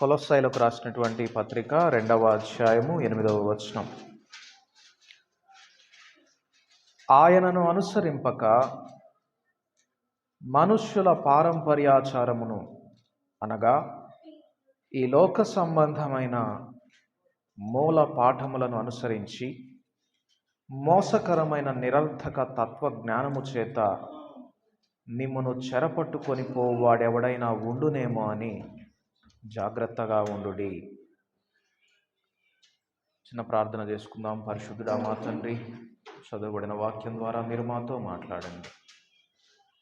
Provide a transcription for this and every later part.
కొలొస్సైలకు రాసినటువంటి పత్రిక 2వ అధ్యాయము 8వ వచనం. ఆయనను అనుసరింపక మనుష్యుల పారంపర్యాచారమును అనగా ఈ లోక సంబంధమైన మూల పాఠములను అనుసరించి మోసకరమైన నిరర్థక తత్వజ్ఞానము చేత మిమ్మును చెరపట్టుకొని పోవాడెవడైనా ఉండునేమో అని జాగ్రత్తగా ఉండుడి. చిన్న ప్రార్థన చేసుకుందాం. పరిశుద్ధుడా మా తండ్రి, చదువుబడిన వాక్యం ద్వారా మీరు మాతో మాట్లాడండి.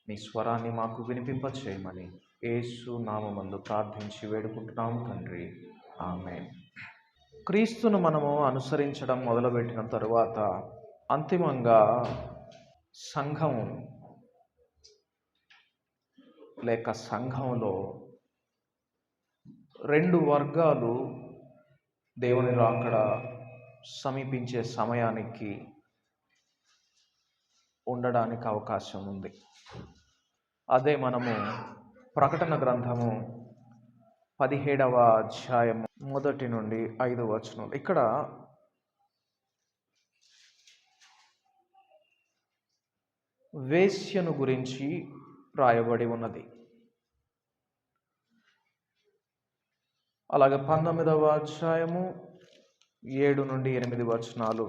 మీ స్వరాన్ని మాకు వినిపింప చేయమని యేసు నామమందు ప్రార్థించి వేడుకుంటున్నాం తండ్రి, ఆమేన్. క్రీస్తును మనము అనుసరించడం మొదలుపెట్టిన తరువాత అంతిమంగా సంఘం లేక సంఘంలో రెండు వర్గాలు దేవుని రాకడ సమీపించే సమయానికి ఉండడానికి అవకాశం ఉంది. అదే మనము ప్రకటన గ్రంథము 17వ అధ్యాయము 1 నుండి 5 వచనం. ఇక్కడ వేశ్యను గురించి రాయబడి ఉన్నది. అలాగే 19వ అధ్యాయము 7 నుండి 8 వచనాలు.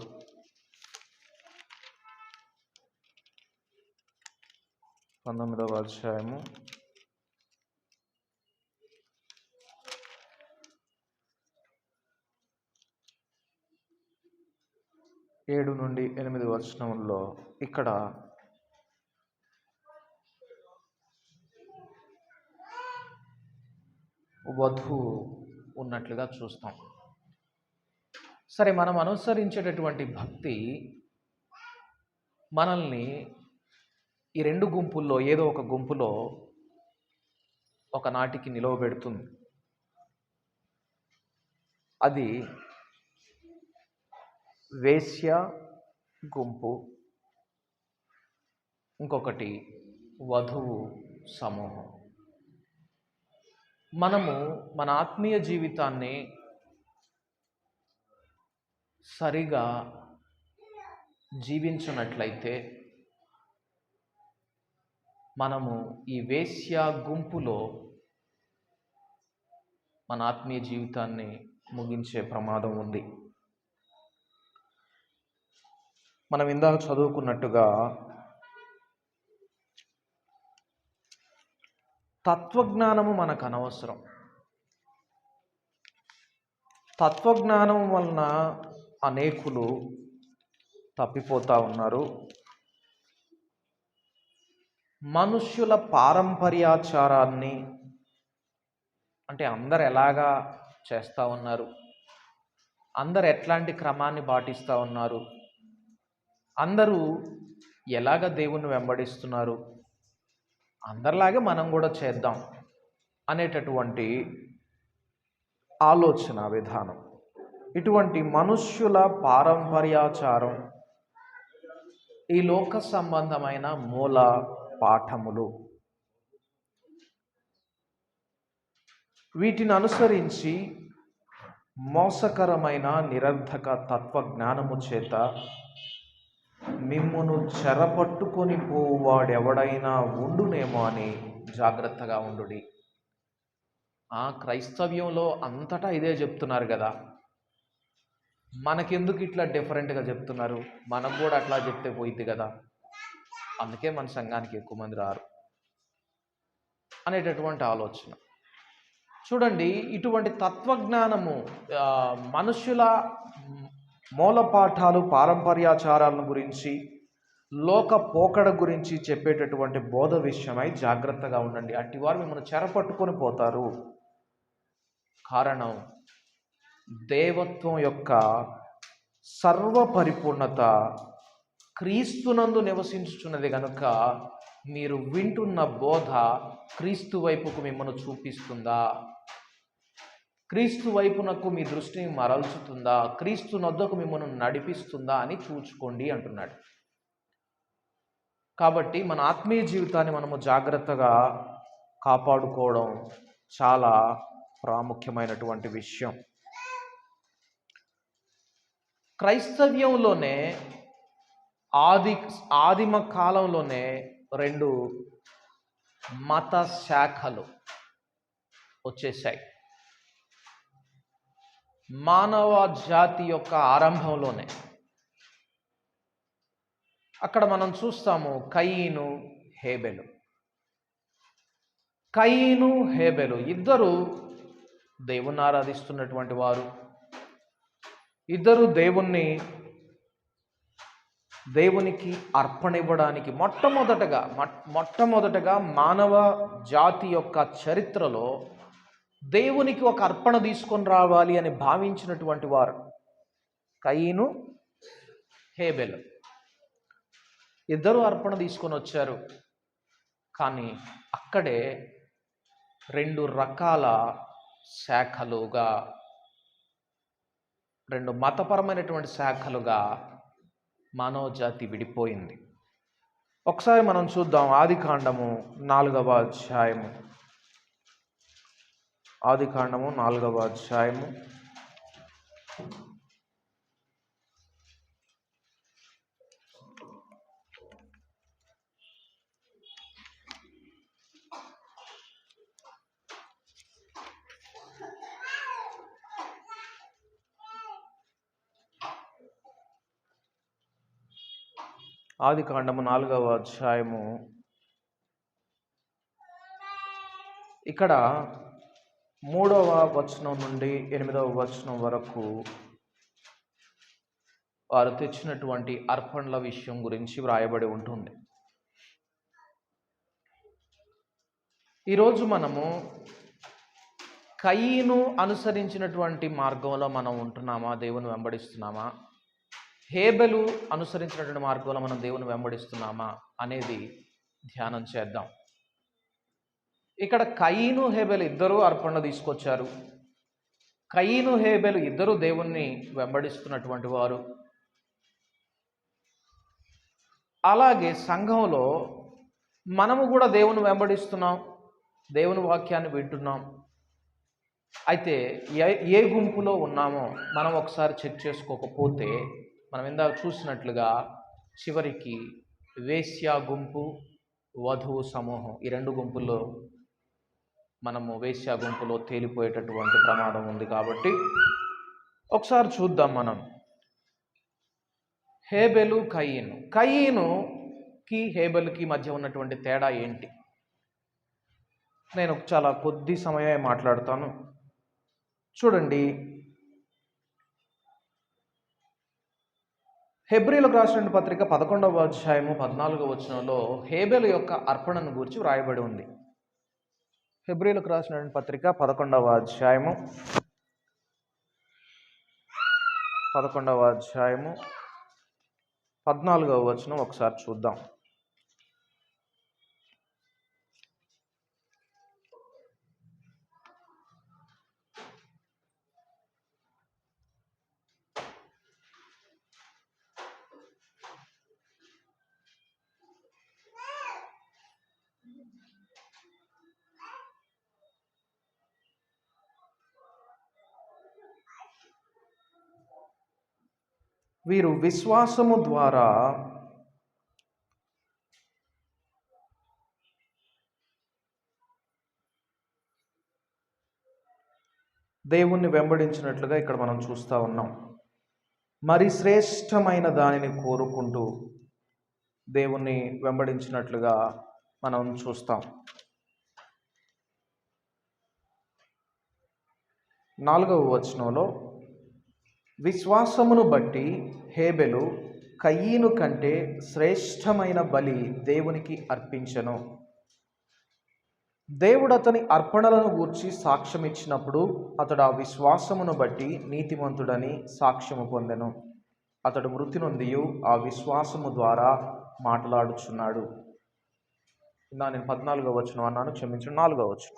19వ అధ్యాయము 7 నుండి 8 వచనంలో ఇక్కడ వధువు ఉన్నట్లుగా చూస్తాం. సరే, మనం అనుసరించేటటువంటి భక్తి మనల్ని ఈ రెండు గుంపుల్లో ఏదో ఒక గుంపులో ఒకనాటికి నిలవబెడుతుంది. అది వేశ్య గుంపు, ఇంకొకటి వధువు సమూహం. మనము మన ఆత్మీయ జీవితాన్ని సరిగా జీవించినట్లయితే మనము ఈ వేశ్య గుంపులో మన ఆత్మీయ జీవితాన్ని ముగించే ప్రమాదం ఉంది. మనం ఇందాక చదువుకున్నట్టుగా తత్వజ్ఞానము మనకు అనవసరం. తత్వజ్ఞానం వలన అనేకులు తప్పిపోతూ ఉన్నారు. మనుష్యుల పారంపర్యాచారాన్ని, అంటే అందరు ఎలాగా చేస్తూ ఉన్నారు, అందరు ఎట్లాంటి క్రమాన్ని పాటిస్తూ ఉన్నారు, అందరూ ఎలాగ దేవుణ్ణి వెంబడిస్తున్నారు, అందరిలాగే మనం కూడా చేద్దాం అనేటటువంటి ఆలోచన విధానం, ఇటువంటి మనుష్యుల పారంపర్యాచారం, ఈ లోక సంబంధమైన మూల పాఠములు, వీటిని అనుసరించి మోసకరమైన నిరర్థక తత్వజ్ఞానము చేత మిమ్మును చెరపట్టుకొని పోవాడెవడైనా ఉండునేమో అని జాగ్రత్తగా ఉండుడి. క్రైస్తవ్యంలో అంతటా ఇదే చెప్తున్నారు కదా, మనకెందుకు ఇట్లా డిఫరెంట్గా చెప్తున్నారు, మనకు కూడా అట్లా చెప్తే పోయిద్ది కదా, అందుకే మన సంఘానికి ఎక్కువ మంది రారు అనేటటువంటి ఆలోచన. చూడండి, ఇటువంటి తత్వజ్ఞానము మనుషుల మూలపాఠాలు, పారంపర్యాచారాలను గురించి, లోక పోకడ గురించి చెప్పేటటువంటి బోధ విషయమై జాగ్రత్తగా ఉండండి. అట్టివారు మిమ్మల్ని చెరపట్టుకొని పోతారు. కారణం, దేవత్వం యొక్క సర్వ పరిపూర్ణత క్రీస్తునందు నివసించుచున్నది కనుక మీరు వింటున్న బోధ క్రీస్తు వైపుకు మిమ్మల్ని చూపిస్తుందా, క్రీస్తు వైపునకు మీ దృష్టిని మరల్చుతుందా, క్రీస్తు నొద్దకు మిమ్మల్ని నడిపిస్తుందా అని చూచుకోండి అంటున్నాడు. కాబట్టి మన ఆత్మీయ జీవితాన్ని మనము జాగ్రత్తగా కాపాడుకోవడం చాలా ప్రాముఖ్యమైనటువంటి విషయం. క్రైస్తవ్యంలోనే ఆదిమ కాలంలోనే 2 మత శాఖలు వచ్చేసాయి. మానవ జాతి యొక్క ఆరంభంలోనే అక్కడ మనం చూస్తాము కయీను, హేబెలు. కయీను, హేబెలు ఇద్దరు దేవుణ్ణి ఆరాధిస్తున్నటువంటి వారు. ఇద్దరు దేవునికి అర్పణ ఇవ్వడానికి మొట్టమొదటగా మానవ జాతి యొక్క చరిత్రలో దేవునికి ఒక అర్పణ తీసుకొని రావాలి అని భావించినటువంటి వారు కయీను, హేబెలు. ఇద్దరు అర్పణ తీసుకొని వచ్చారు. కానీ అక్కడే 2 రకాల శాఖలుగా, 2 మతపరమైనటువంటి శాఖలుగా మానవ జాతి విడిపోయింది. ఒకసారి మనం చూద్దాం ఆదికాండము 4వ అధ్యాయము. ఆదికాండము 4వ అధ్యాయము. ఆదికాండము 4వ అధ్యాయము. ఇక్కడ 3వ వచనం నుండి 8వ వచనం వరకు వారు తెచ్చినటువంటి అర్పణల విషయం గురించి వ్రాయబడి ఉంటుంది. ఈరోజు మనము కయీను అనుసరించినటువంటి మార్గంలో మనం ఉంటున్నామా, దేవుని వెంబడిస్తున్నామా? హేబెలు అనుసరించినటువంటి మార్గంలో మనం దేవుని వెంబడిస్తున్నామా అనేది ధ్యానం చేద్దాం. ఇక్కడ కయీను, హేబెలు ఇద్దరూ అర్పణలు తీసుకొచ్చారు. కయీను, హేబెలు ఇద్దరు దేవుణ్ణి వెంబడిస్తున్నటువంటి వారు. అలాగే సంఘంలో మనము కూడా దేవుని వెంబడిస్తున్నాం, దేవుని వాక్యాన్ని వింటున్నాం. అయితే ఏ గుంపులో ఉన్నామో మనం ఒకసారి చెక్ చేసుకోకపోతే మనం ఇందాక చూసినట్లుగా చివరికి వేశ్య గుంపు, వధువు సమూహం, ఈ 2 గుంపుల్లో మనము వేశ్య గుంపులో తేలిపోయేటటువంటి ప్రమాదం ఉంది. కాబట్టి ఒకసారి చూద్దాం మనం హేబెలు, కయీను. కయీనుకి హేబెలుకి మధ్య ఉన్నటువంటి తేడా ఏంటి? నేను చాలా కొద్ది సమయమే మాట్లాడతాను. చూడండి, హెబ్రీయులకు రాసిన పత్రిక 11వ అధ్యాయము 14వ వచనంలో హేబెలు యొక్క అర్పణను గురించి వ్రాయబడి ఉంది. హెబ్రీయులకు రాసిన పత్రిక 11వ అధ్యాయము 14వ వచనం ఒకసారి చూద్దాం. వీరు విశ్వాసము ద్వారా దేవుణ్ణి వెంబడించినట్లుగా ఇక్కడ మనం చూస్తూ ఉన్నాం. మరి శ్రేష్టమైన దానిని కోరుకుంటూ దేవుణ్ణి వెంబడించినట్లుగా మనం చూస్తాం. 4వ వచనంలో విశ్వాసమును బట్టి హేబెలు కయీను కంటే శ్రేష్టమైన బలి దేవునికి అర్పించెను. దేవుడు అతని అర్పణలను గూర్చి సాక్ష్యం ఇచ్చినప్పుడు అతడు ఆ విశ్వాసమును బట్టి నీతిమంతుడని సాక్ష్యము పొందెను. అతడు మృతి నొందియు ఆ విశ్వాసము ద్వారా మాట్లాడుచున్నాడు. నేను 14వ వచనం అన్నాను, క్షమించండి, 4వ వచనం.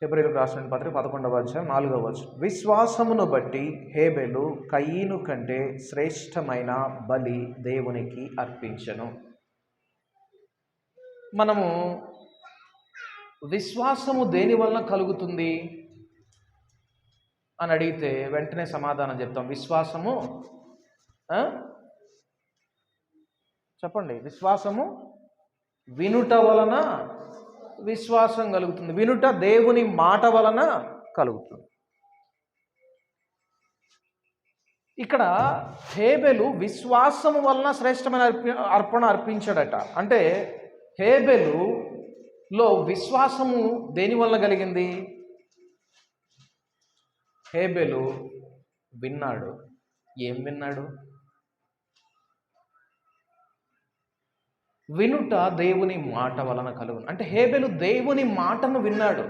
హెబ్రీయులకు రాసిన పత్రిక 11వ అధ్యాయం 4వ వచనం. విశ్వాసమును బట్టి హేబెలు కయీను కంటే శ్రేష్టమైన బలి దేవునికి అర్పించెను. మనము విశ్వాసము దేని వలన కలుగుతుంది అని అడిగితే వెంటనే సమాధానం చెప్తాం. విశ్వాసము చెప్పండి. విశ్వాసము వినుట వలన విశ్వాసం కలుగుతుంది. వినుట దేవుని మాట వలన కలుగుతుంది. ఇక్కడ హేబెలు విశ్వాసము వలన శ్రేష్టమైన అర్పణ అర్పించాడట. అంటే హేబెలులో విశ్వాసము దేని వలన కలిగింది? హేబెలు విన్నాడు. ఏం విన్నాడు? వినుట దేవుని మాట వలన కలుగును. అంటే హేబెలు దేవుని మాటను విన్నాడు.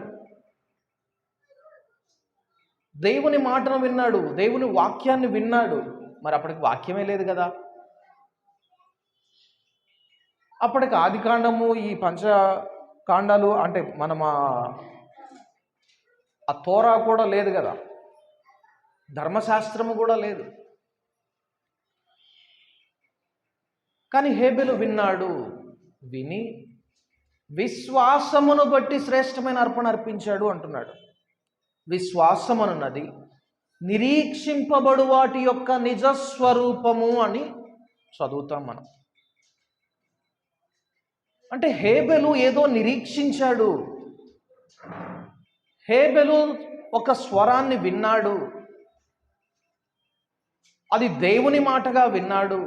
దేవుని మాటను విన్నాడు, దేవుని వాక్యాన్ని విన్నాడు. మరి అప్పటికి వాక్యమే లేదు కదా. అప్పటికి ఆది కాండము, ఈ పంచకాండాలు అంటే మనం ఆ తోరా కూడా లేదు కదా, ధర్మశాస్త్రము కూడా లేదు. కానీ హేబెలు విన్నాడు. విని విశ్వాసమును బట్టి శ్రేష్టమైన అర్పణ అర్పించాడు అంటున్నాడు. విశ్వాసమనున్నది నిరీక్షింపబడు వాటి యొక్క నిజస్వరూపము అని చదువుతాం మనం. అంటే హేబెలు ఏదో నిరీక్షించాడు. హేబెలు ఒక స్వరాన్ని విన్నాడు, అది దేవుని మాటగా విన్నాడు.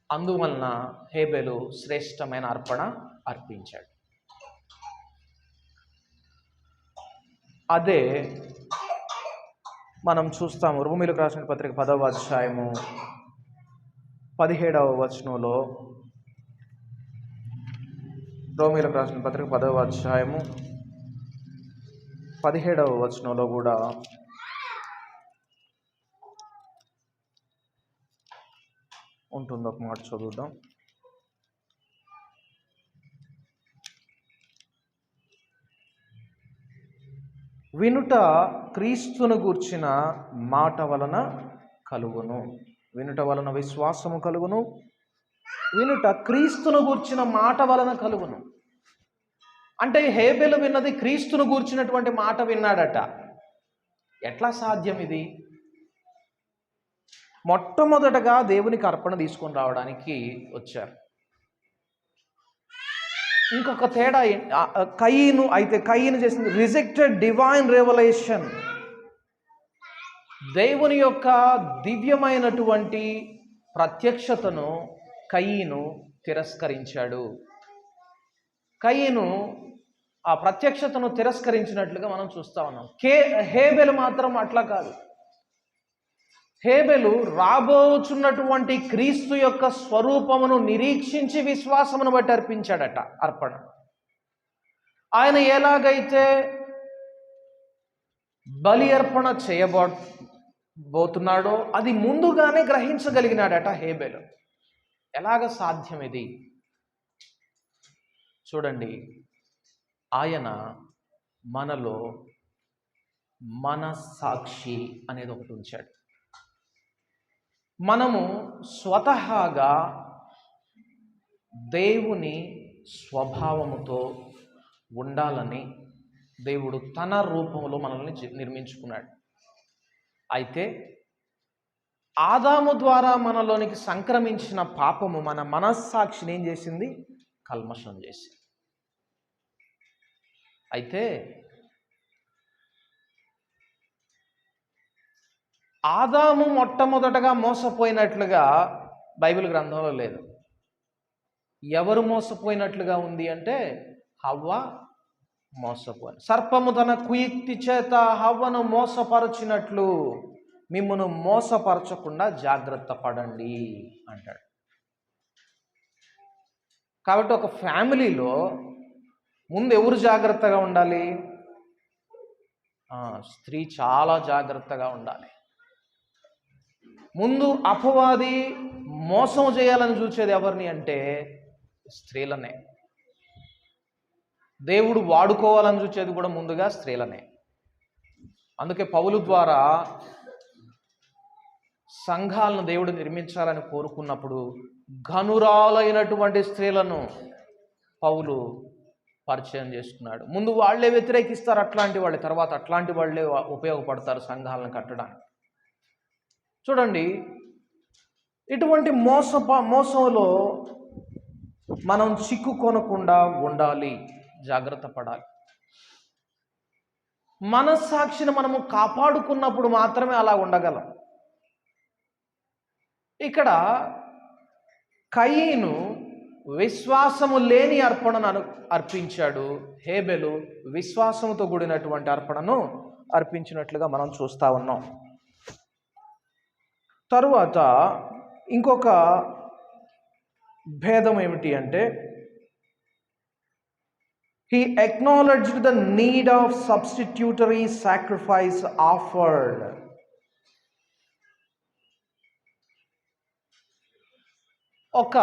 అందువలన హేబెలు శ్రేష్టమైన అర్పణ అర్పించాడు. అదే మనం చూస్తాము రోమీయులకు రాసిన పత్రిక 10వ అధ్యాయము 17వ వచనంలో. రోమీయులకు రాసిన పత్రిక 10వ అధ్యాయము 17వ వచనంలో కూడా ఉంటుంది. ఒక మాట చదువుదాం. వినుట క్రీస్తును గూర్చిన మాట వలన కలుగును. వినుట వలన విశ్వాసము కలుగును. వినుట క్రీస్తును గూర్చిన మాట వలన కలుగును. అంటే హేబెలు విన్నది క్రీస్తును గూర్చినటువంటి మాట విన్నాడట. ఎట్లా సాధ్యం ఇది? మొట్టమొదటగా దేవునికి అర్పణ తీసుకొని రావడానికి వచ్చారు. ఇంకొక తేడా కయీను అయితే కయీను చేసింది రిజెక్టెడ్ డివైన్ రెవల్యూషన్. దేవుని యొక్క దివ్యమైనటువంటి ప్రత్యక్షతను కయీను తిరస్కరించాడు. కయీను ఆ ప్రత్యక్షతను తిరస్కరించినట్లుగా మనం చూస్తా ఉన్నాం. హేబెలు మాత్రం అట్లా కాదు. హేబెలు రాబోచున్నటువంటి క్రీస్తు యొక్క స్వరూపమును నిరీక్షించి విశ్వాసమును బట్టి అర్పించాడట అర్పణ. ఆయన ఎలాగైతే బలి అర్పణ చేయబోతున్నాడో అది ముందుగానే గ్రహించగలిగినాడట హేబెలు. ఎలాగ సాధ్యం ఇది? చూడండి, ఆయన మనలో మనస్సాక్షి అనేది ఒకటి ఉంచాడు. మనము స్వతహాగా దేవుని స్వభావముతో ఉండాలని దేవుడు తన రూపంలో మనల్ని నిర్మించుకున్నాడు. అయితే ఆదాము ద్వారా మనలోనికి సంక్రమించిన పాపము మన మనస్సాక్షిని ఏం చేసింది? కల్మషం చేసింది. అయితే ఆదాము మొట్టమొదటగా మోసపోయినట్లుగా బైబిల్ గ్రంథంలో లేదు. ఎవరు మోసపోయినట్లుగా ఉంది అంటే హవ్వ మోసపోయింది. సర్పము తన కుయుక్తి చేత హవ్వను మోసపరచినట్లు మిమ్మును మోసపరచకుండా జాగ్రత్త పడండి అంటాడు. కాబట్టి ఒక ఫ్యామిలీలో ముందు ఎవరు జాగ్రత్తగా ఉండాలి? స్త్రీ చాలా జాగ్రత్తగా ఉండాలి. ముందు అపవాది మోసం చేయాలని చూసేది ఎవరిని అంటే స్త్రీలనే. దేవుడు వాడుకోవాలని చూసేది కూడా ముందుగా స్త్రీలనే. అందుకే పౌలు ద్వారా సంఘాలను దేవుడు నిర్మించాలని కోరుకున్నప్పుడు ఘనురాలైనటువంటి స్త్రీలను పౌలు పరిచయం చేసుకున్నాడు. ముందు వాళ్ళే వ్యతిరేకిస్తారు అట్లాంటి వాళ్ళే, తర్వాత అట్లాంటి వాళ్ళే ఉపయోగపడతారు సంఘాలను కట్టడానికి. చూడండి, ఇటువంటి మోసంలో మనం చిక్కుకొనకుండా ఉండాలి, జాగ్రత్త పడాలి. మనస్సాక్షిని మనము కాపాడుకున్నప్పుడు మాత్రమే అలా ఉండగలం. ఇక్కడ కయీను విశ్వాసము లేని అర్పణను అర్పించాడు, హేబెలు విశ్వాసముతో కూడినటువంటి అర్పణను అర్పించినట్లుగా మనం చూస్తూ ఉన్నాం. తరువాత ఇంకొక భేదం ఏమిటి అంటే, he acknowledged the need of substitutory sacrifice offered. ఒక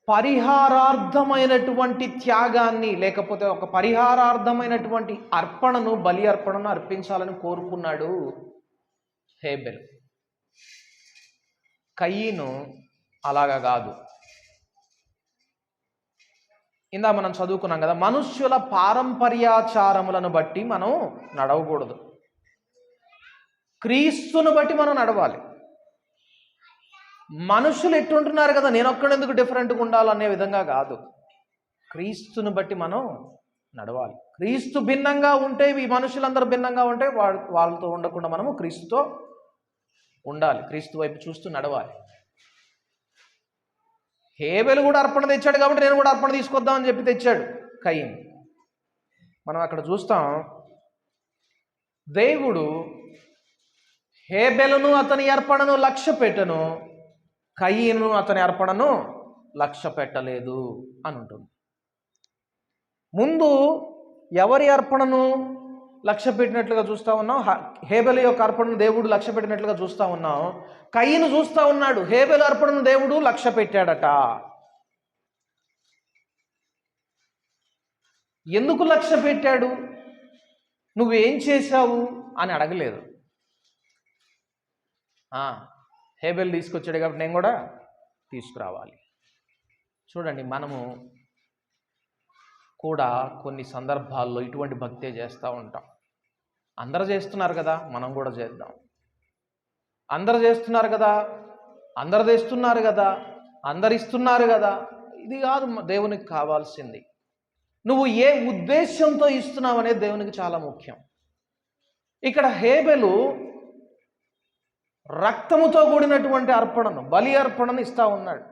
పరిహారార్థమైనటువంటి త్యాగాన్ని, లేకపోతే ఒక పరిహారార్థమైనటువంటి అర్పణను, బలి అర్పణను అర్పించాలని కోరుకున్నాడు హేబెల్. కయీను అలాగా కాదు. ఇందా మనం చదువుకున్నాం కదా, మనుష్యుల పారంపర్యాచారములను బట్టి మనం నడవకూడదు, క్రీస్తును బట్టి మనం నడవాలి. మనుషులు ఎట్టుంటున్నారు కదా, నేను ఒక్కడెందుకు డిఫరెంట్గా ఉండాలనే విధంగా కాదు, క్రీస్తుని బట్టి మనం నడవాలి. క్రీస్తు భిన్నంగా ఉంటే, ఈ మనుషులందరూ భిన్నంగా ఉంటే వాళ్ళతో ఉండకుండా మనము క్రీస్తుతో ఉండాలి, క్రీస్తు వైపు చూస్తూ నడవాలి. హేబెలు కూడా అర్పణ తెచ్చాడు కాబట్టి నేను కూడా అర్పణ తీసుకొద్దామని చెప్పి తెచ్చాడు కయీను. మనం అక్కడ చూస్తాం, దేవుడు హేబెలును అతని అర్పణను లక్ష్య పెట్టను, కయీను అతని అర్పణను లక్ష్య పెట్టలేదు అని ఉంటుంది. ముందు ఎవరి అర్పణను లక్ష్య పెట్టినట్లుగా చూస్తూ ఉన్నాం, హేబెలు యొక్క అర్పణను దేవుడు లక్ష్య పెట్టినట్లుగా చూస్తూ ఉన్నాం. కయీను చూస్తూ ఉన్నాడు, హేబెలు అర్పణను దేవుడు లక్ష్య పెట్టాడట. ఎందుకు లక్ష్య పెట్టాడు, నువ్వేం చేశావు అని అడగలేదు. హేబెల్ తీసుకొచ్చాడు కాబట్టి నేను కూడా తీసుకురావాలి. చూడండి, మనము కూడా కొన్ని సందర్భాల్లో ఇటువంటి భక్తే చేస్తూ ఉంటాం. అందరూ చేస్తున్నారు కదా, మనం కూడా చేద్దాం. అందరూ చేస్తున్నారు కదా, అందరు తెస్తున్నారు కదా, అందరు ఇస్తున్నారు కదా, ఇది కాదు దేవునికి కావాల్సింది. నువ్వు ఏ ఉద్దేశంతో ఇస్తున్నావు అనేది దేవునికి చాలా ముఖ్యం. ఇక్కడ హేబెలు రక్తముతో కూడినటువంటి అర్పణను, బలి అర్పణను ఇస్తా ఉన్నాడు.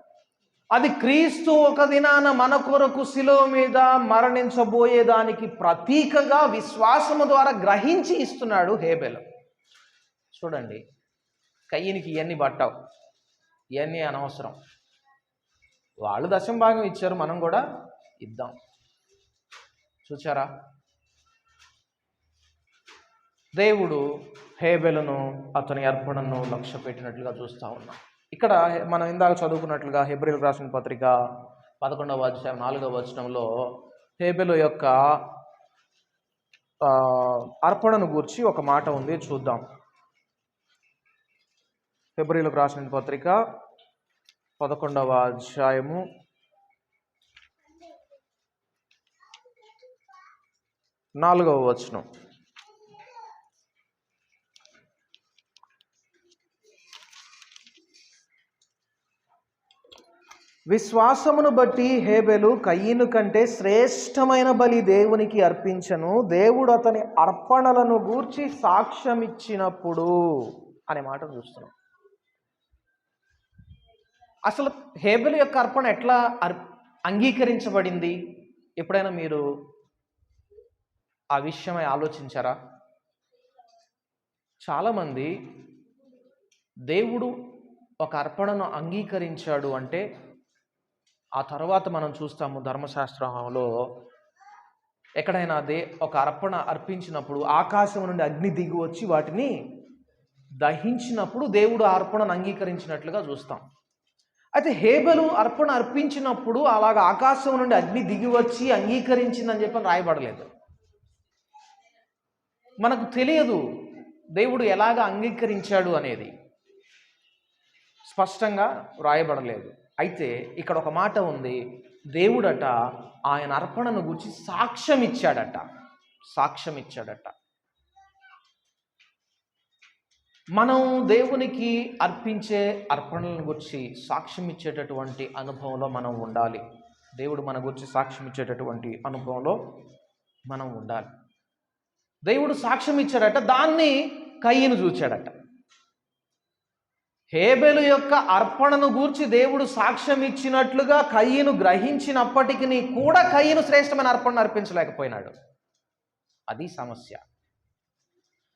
అది క్రీస్తు ఒక దినాన మన కొరకు శిలువ మీద మరణించబోయేదానికి ప్రతీకగా విశ్వాసము ద్వారా గ్రహించి ఇస్తున్నాడు హేబెలు. చూడండి, కయ్యనికి ఇవన్నీ పట్టావు, ఇవన్నీ అనవసరం. వాళ్ళు దశమ భాగం ఇచ్చారు, మనం కూడా ఇద్దాం. చూచారా, దేవుడు హేబెలును అతని అర్పణను లక్ష్య పెట్టినట్లుగా చూస్తూ ఉన్నాం. ఇక్కడ మనం ఇందాక చదువుకున్నట్లుగా హెబ్రీయులకు రాసిన పత్రిక 11వ అధ్యాయం 4వ వచనంలో హేబెలు యొక్క అర్పణను గూర్చి ఒక మాట ఉంది, చూద్దాం. హెబ్రీయులకు రాసిన పత్రిక 11వ అధ్యాయము 4వ వచనం. విశ్వాసమును బట్టి హేబెలు కయీను కంటే శ్రేష్టమైన బలి దేవునికి అర్పించను, దేవుడు అతని అర్పణలను గూర్చి సాక్ష్యమిచ్చినప్పుడు అనే మాట చూస్తున్నాం. అసలు హేబెలు యొక్క అర్పణ ఎట్లా అంగీకరించబడింది? ఎప్పుడైనా మీరు ఆ విషయమై ఆలోచించారా? చాలామంది దేవుడు ఒక అర్పణను అంగీకరించాడు అంటే ఆ తర్వాత మనం చూస్తాము ధర్మశాస్త్రంలో ఎక్కడైనా ఒక అర్పణ అర్పించినప్పుడు ఆకాశం నుండి అగ్ని దిగి వచ్చి వాటిని దహించినప్పుడు దేవుడు ఆ అర్పణను అంగీకరించినట్లుగా చూస్తాం. అయితే హేబెలు అర్పణ అర్పించినప్పుడు అలాగ ఆకాశం నుండి అగ్ని దిగి వచ్చి అంగీకరించిందని చెప్పి రాయబడలేదు. మనకు తెలియదు దేవుడు ఎలాగ అంగీకరించాడు అనేది, స్పష్టంగా రాయబడలేదు. అయితే ఇక్కడ ఒక మాట ఉంది, దేవుడట ఆయన అర్పణను గురించి సాక్ష్యం ఇచ్చాడట. మనం దేవునికి అర్పించే అర్పణలను గురించి సాక్ష్యం ఇచ్చేటటువంటి అనుభవంలో మనం ఉండాలి. దేవుడు మన గురించి సాక్ష్యం ఇచ్చేటటువంటి అనుభవంలో మనం ఉండాలి. దేవుడు సాక్ష్యం ఇచ్చాడట, దాన్ని కయీను చూచాడట. హేబెలు యొక్క అర్పణను గూర్చి దేవుడు సాక్ష్యం ఇచ్చినట్లుగా కయీను గ్రహించినప్పటికీ కూడా కయీను శ్రేష్టమైన అర్పణను అర్పించలేకపోయినాడు. అది సమస్య.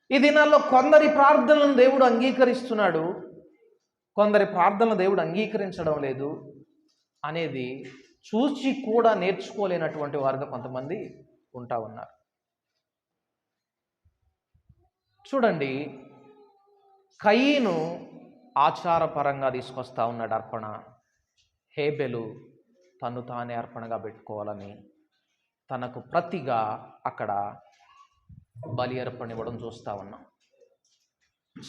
ఈ దినాల్లో కొందరి ప్రార్థనలను దేవుడు అంగీకరిస్తున్నాడు, కొందరి ప్రార్థనలు దేవుడు అంగీకరించడం లేదు అనేది చూసి కూడా నేర్చుకోలేనటువంటి వారుగా కొంతమంది ఉంటా ఉన్నారు. చూడండి, కయీను ఆచారపరంగా తీసుకొస్తా ఉన్నాడు అర్పణ. హేబెలు తను తానే అర్పణగా పెట్టుకోవాలని తనకు ప్రతిగా అక్కడ బలి అర్పణ ఇవ్వడం చూస్తూ ఉన్నాం.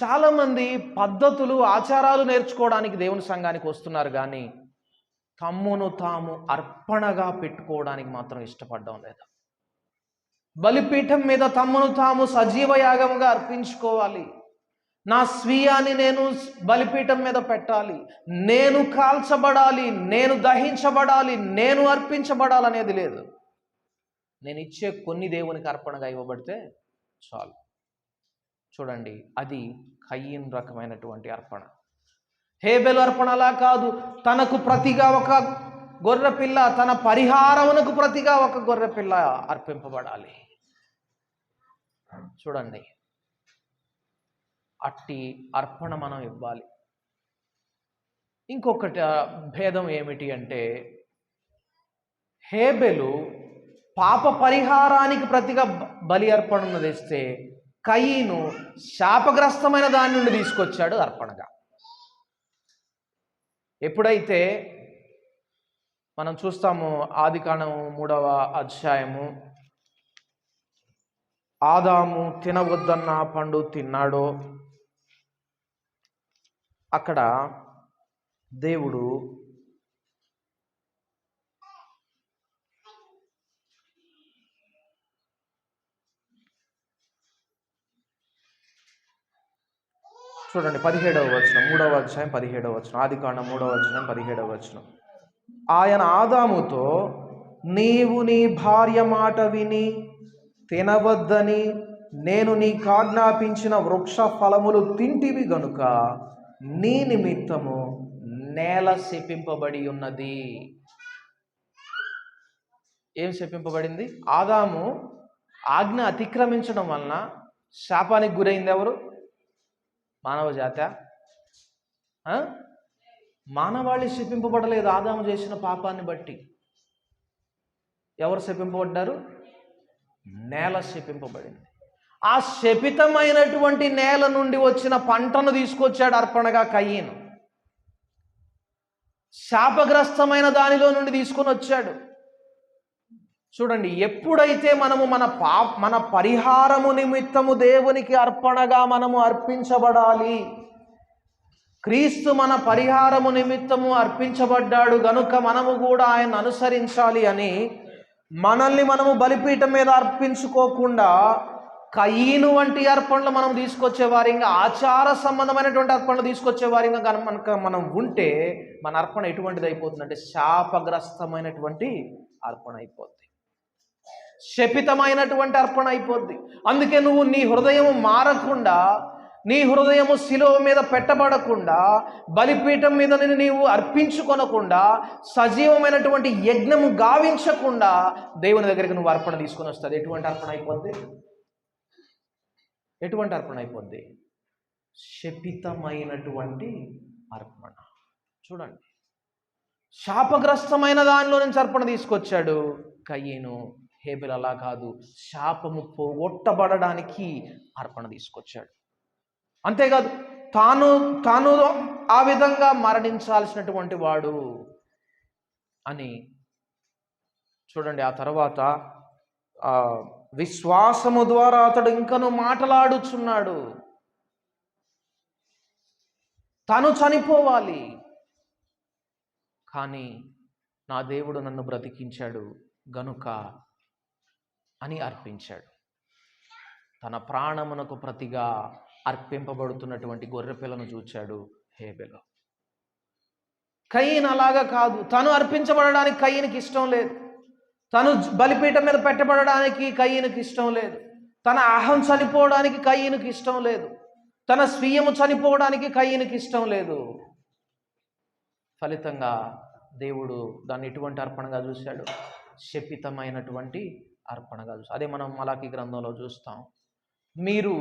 చాలామంది పద్ధతులు ఆచారాలు నేర్చుకోవడానికి దేవుని సంఘానికి వస్తున్నారు, కానీ తమ్మును తాము అర్పణగా పెట్టుకోవడానికి మాత్రం ఇష్టపడడం లేదు. బలిపీఠం మీద తమ్మును తాము సజీవ యాగముగా అర్పించుకోవాలి, నా స్వీయాన్ని నేను బలిపీఠం మీద పెట్టాలి, నేను కాల్చబడాలి, నేను దహించబడాలి, నేను అర్పించబడాలి అనేది లేదు. నేను ఇచ్చే కొన్ని దేవునికి అర్పణగా ఇవ్వబడితే చాలు. చూడండి, అది కయీను రకమైనటువంటి అర్పణ. హేబెలు అర్పణ అలా కాదు. తనకు ప్రతిగా ఒక గొర్రెపిల్ల, తన పరిహారమునకు ప్రతిగా ఒక గొర్రెపిల్ల అర్పింపబడాలి. చూడండి, అట్టి అర్పణ మనం ఇవ్వాలి. ఇంకొకటి భేదం ఏమిటి అంటే, హేబెలు పాప పరిహారానికి ప్రతిగా బలి అర్పణను తెస్తే కయీను శాపగ్రస్తమైన దాని నుండి తీసుకొచ్చాడు అర్పణగా. ఎప్పుడైతే మనం చూస్తాము ఆదికాండము 3వ అధ్యాయము, ఆదాము తినవద్దన్న పండు తిన్నాడో అక్కడ దేవుడు చూడండి 17వ వచనం, 3వ అధ్యాయం 17వ వచనం, ఆదికాండం 3వ అధ్యాయం 17వ వచనం. ఆయన ఆదాముతో, నీవు నీ భార్య మాట విని తినవద్దని నేను నీకు ఆజ్ఞాపించిన వృక్ష ఫలములు తింటివి గనుక నీ నిమిత్తము నేల శపింపబడి ఉన్నది. ఏం శపింపబడింది? ఆదాము ఆజ్ఞ అతిక్రమించడం వలన శాపానికి గురైంది ఎవరు? మానవ జాత. మానవాళి శపింపబడలేదు ఆదాము చేసిన పాపాన్ని బట్టి. ఎవరు శపింపబడ్డారు? నేల శపింపబడింది. ఆ శపితమైనటువంటి నేల నుండి వచ్చిన పంటను తీసుకొచ్చాడు అర్పణగా కయీను. శాపగ్రస్తమైన దానిలో నుండి తీసుకొని వచ్చాడు. చూడండి, ఎప్పుడైతే మనము మన పరిహారము నిమిత్తము దేవునికి అర్పణగా మనము అర్పించబడాలి, క్రీస్తు మన పరిహారము నిమిత్తము అర్పించబడ్డాడు గనుక మనము కూడా ఆయన అనుసరించాలి అని మనల్ని మనము బలిపీఠం మీద అర్పించుకోకుండా కయీను వంటి అర్పణలు మనం తీసుకొచ్చే వారిగా, ఆచార సంబంధమైనటువంటి అర్పణలు తీసుకొచ్చే వారిగా కనుక మనం ఉంటే మన అర్పణ ఎటువంటిది అయిపోతుందంటే శాపగ్రస్తమైనటువంటి అర్పణ అయిపోద్ది, శపితమైనటువంటి అర్పణ అయిపోద్ది. అందుకే నువ్వు నీ హృదయం మారకుండా, నీ హృదయము శిలువ మీద పెట్టబడకుండా, బలిపీఠం మీద నీవు అర్పించుకొనకుండా, సజీవమైనటువంటి యజ్ఞము గావించకుండా దేవుని దగ్గరికి నువ్వు అర్పణ తీసుకొని వస్తుంది. ఎటువంటి అర్పణ అయిపోద్ది? ఎటువంటి అర్పణ అయిపోద్ది? శపితమైనటువంటి అర్పణ. చూడండి, శాపగ్రస్తమైన దానిలో నుంచి అర్పణ తీసుకొచ్చాడు కయీను. హేబెలు అలా కాదు, శాపము పోగొట్టబడడానికి అర్పణ తీసుకొచ్చాడు. అంతేకాదు, తాను ఆ విధంగా మరణించాల్సినటువంటి వాడు అని. చూడండి, ఆ తర్వాత విశ్వాసము ద్వారా అతడు ఇంకను మాటలాడుచున్నాడు. తను చనిపోవాలి కానీ నా దేవుడు నన్ను బ్రతికించాడు గనుక అని అర్పించాడు. తన ప్రాణమునకు ప్రతిగా అర్పింపబడుతున్నటువంటి గొర్రెపిల్లను చూచాడు హేబెలు. కయీన్ అలాగా కాదు. తను అర్పించబడడానికి కయీనుకి ఇష్టం లేదు. తను బలిపీఠం మీద పెట్టబడడానికి కయీనుకి ఇష్టం లేదు. తన అహం చనిపోవడానికి కయీనుకి ఇష్టం లేదు. తన స్వీయము చనిపోవడానికి కయీనుకి ఇష్టం లేదు. ఫలితంగా దేవుడు దాన్ని ఎటువంటి అర్పణగా చూశాడు? శపితమైనటువంటి అర్పణగా చూశాడు. అదే మనం మలాకీ గ్రంథంలో చూస్తాం. మీరు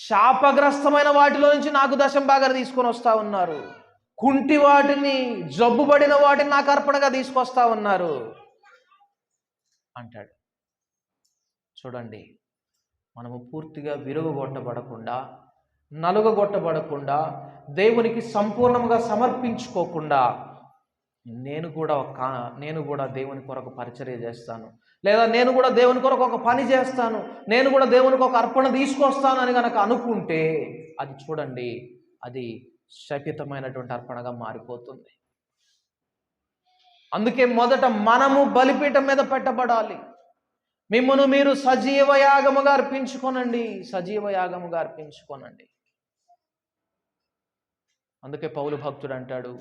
శాపగ్రస్తమైన వాటిలో నుంచి నాకు దశంభాగాలు తీసుకొని వస్తా ఉన్నారు, కుంటి వాటిని, జబ్బుబడిన వాటిని నాకు అర్పణగా తీసుకొస్తా ఉన్నారు అంటాడు. చూడండి, మనము పూర్తిగా విరుగుగొట్టబడకుండా, నలుగగొట్టబడకుండా, దేవునికి సంపూర్ణంగా సమర్పించుకోకుండా నేను కూడా దేవుని కొరకు పరిచర్య చేస్తాను, లేదా నేను కూడా దేవుని కొరకు ఒక పని చేస్తాను, నేను కూడా దేవునికి ఒక అర్పణ తీసుకొస్తాను అని కనుక అనుకుంటే అది చూడండి, అది శపితమైనటువంటి అర్పణగా మారిపోతుంది. అందుకే మొదట మనము బలిపీఠం మీద పెట్టబడాలి. మిమ్మును మీరు సజీవ యాగముగా అర్పించుకోనండి, సజీవ యాగముగా అర్పించుకోనండి. అందుకే పౌలు భక్తుడు అంటాడు,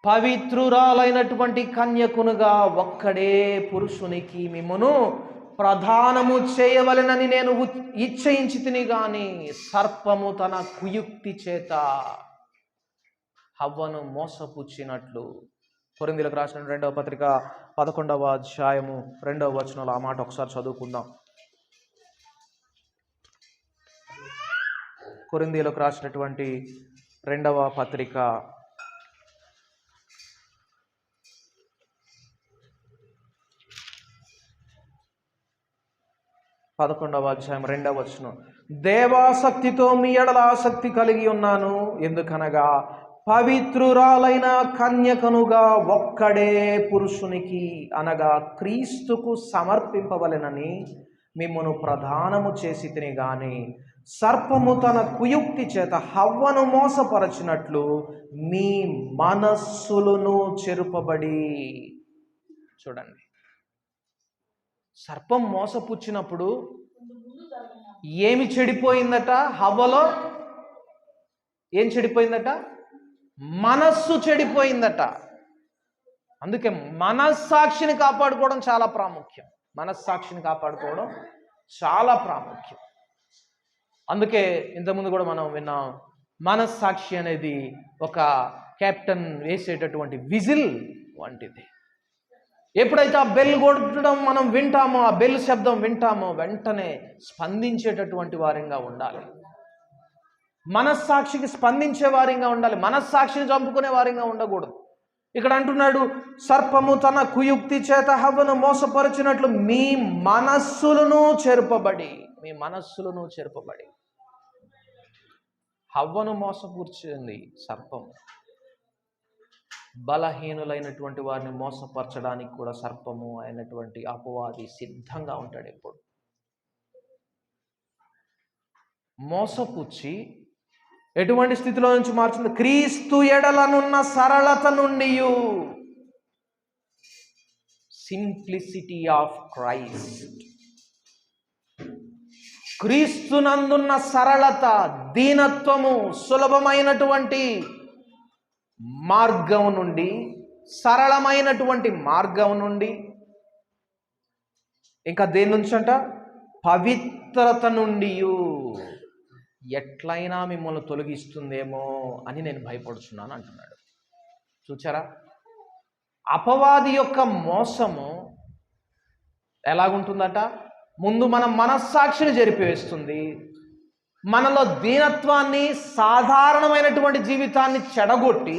పవిత్రురాలైనటువంటి కన్యకునుగా ఒక్కడే పురుషునికి మిమ్మును ప్రధానము చేయవలెనని నేను ఇచ్చయించి తిని గాని సర్పము తన కుయుక్తి చేత హవ్వను మోసపుచ్చినట్లు. కొరింథీయులకు రాసిన 2వ పత్రిక 11వ అధ్యాయము 2వ వచనంలో ఆ మాట ఒకసారి చదువుకుందాం. కొరింథీయులకు రాసినటువంటి 2వ పత్రిక 11వ అధ్యాయం 2వ వచనం, దేవాసక్తితో మీ ఎడల ఆసక్తి కలిగి ఉన్నాను, ఎందుకనగా పవిత్రురాలైన కన్యకనుగా ఒక్కడే పురుషునికి అనగా క్రీస్తుకు సమర్పింపవలెనని మిమ్మును ప్రధానము చేసి తిని గాని సర్పము తన కుయుక్తి చేత హవ్వను మోసపరచినట్లు మీ మనస్సులను చెరుపబడి. చూడండి, సర్పం మోసపుచ్చినప్పుడు ఏమి చెడిపోయిందట? హవ్వలో ఏం చెడిపోయిందట? మనస్సు చెడిపోయిందట. అందుకే మనస్సాక్షిని కాపాడుకోవడం చాలా ప్రాముఖ్యం. మనస్సాక్షిని కాపాడుకోవడం చాలా ప్రాముఖ్యం. అందుకే ఇంతకుముందు కూడా మనం విన్నాం, మనస్సాక్షి అనేది ఒక కెప్టెన్ వేసేటటువంటి విజిల్ వంటిది. ఎప్పుడైతే ఆ బెల్ కొట్టడం మనం వింటామో, ఆ బెల్ శబ్దం వింటామో వెంటనే స్పందించేటటువంటి వారిగా ఉండాలి. మనస్సాక్షికి స్పందించే వారిగా ఉండాలి. మనస్సాక్షిని చంపుకునే వారిగా ఉండకూడదు. ఇక్కడ అంటున్నాడు, సర్పము తన కుయుక్తి చేత హవ్వను మోసపరిచినట్లు మీ మనస్సులను చెరుపబడి. మీ మనస్సులను చెరుపబడి. హవ్వను మోసపూర్చింది సర్పము. బలహీనులైనటువంటి వారిని మోసపరచడానికి కూడా సర్పము అయినటువంటి అపవాది సిద్ధంగా ఉంటాడు. ఎప్పుడు మోసపుచ్చి ఎటువంటి స్థితిలో నుంచి మార్చింది? క్రీస్తు ఎడలనున్న సరళత నుండి, సింప్లిసిటీ ఆఫ్ క్రైస్ట్, క్రీస్తునందున్న సరళత, దీనత్వము, సులభమైనటువంటి మార్గం నుండి, సరళమైనటువంటి మార్గం నుండి, ఇంకా దేని నుంచి అంట? పవిత్రత నుండి ఎట్లయినా మిమ్మల్ని తొలగిస్తుందేమో అని నేను భయపడుతున్నాను అంటున్నాడు. చూచారా, అపవాది యొక్క మోసము ఎలాగుంటుందట? ముందు మన మనస్సాక్షిని జరిపివేస్తుంది, మనలో దీనత్వాన్ని, సాధారణమైనటువంటి జీవితాన్ని చెడగొట్టి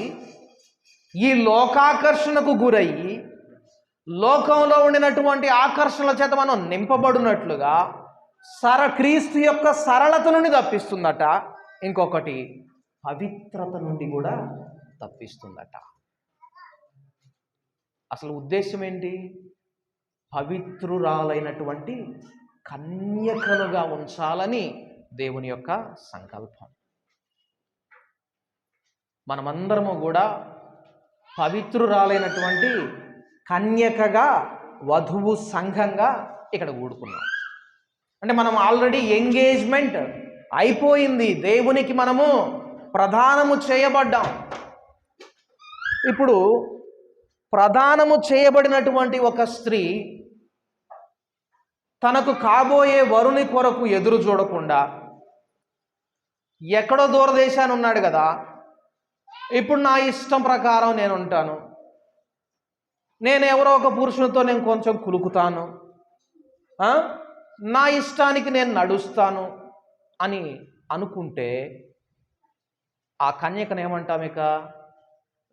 ఈ లోకాకర్షణకు గురయ్యి లోకంలో ఉండినటువంటి ఆకర్షణల చేత మనం నింపబడినట్లుగా క్రీస్తు యొక్క సరళత నుండి తప్పిస్తుందట. ఇంకొకటి పవిత్రత నుండి కూడా తప్పిస్తుందట. అసలు ఉద్దేశం ఏంటి? పవిత్రురాలైనటువంటి కన్యకలుగా ఉంచాలని దేవుని యొక్క సంకల్పం. మనమందరము కూడా పవిత్రురాలైనటువంటి కన్యకగా వధువు సంఘంగా ఇక్కడ కూడుకున్నాం. అంటే మనం ఆల్రెడీ ఎంగేజ్మెంట్ అయిపోయింది, దేవునికి మనము ప్రదానము చేయబడ్డాం. ఇప్పుడు ప్రదానము చేయబడినటువంటి ఒక స్త్రీ తనకు కాబోయే వరుని కొరకు ఎదురు చూడకుండా, ఎక్కడో దూరదేశాన్ని ఉన్నాడు కదా, ఇప్పుడు నా ఇష్టం ప్రకారం నేను ఉంటాను, నేను ఎవరో ఒక పురుషునితో నేను కొంచెం కులుకుతాను, నా ఇష్టానికి నేను నడుస్తాను అని అనుకుంటే ఆ కన్యకను ఏమంటాం? ఇక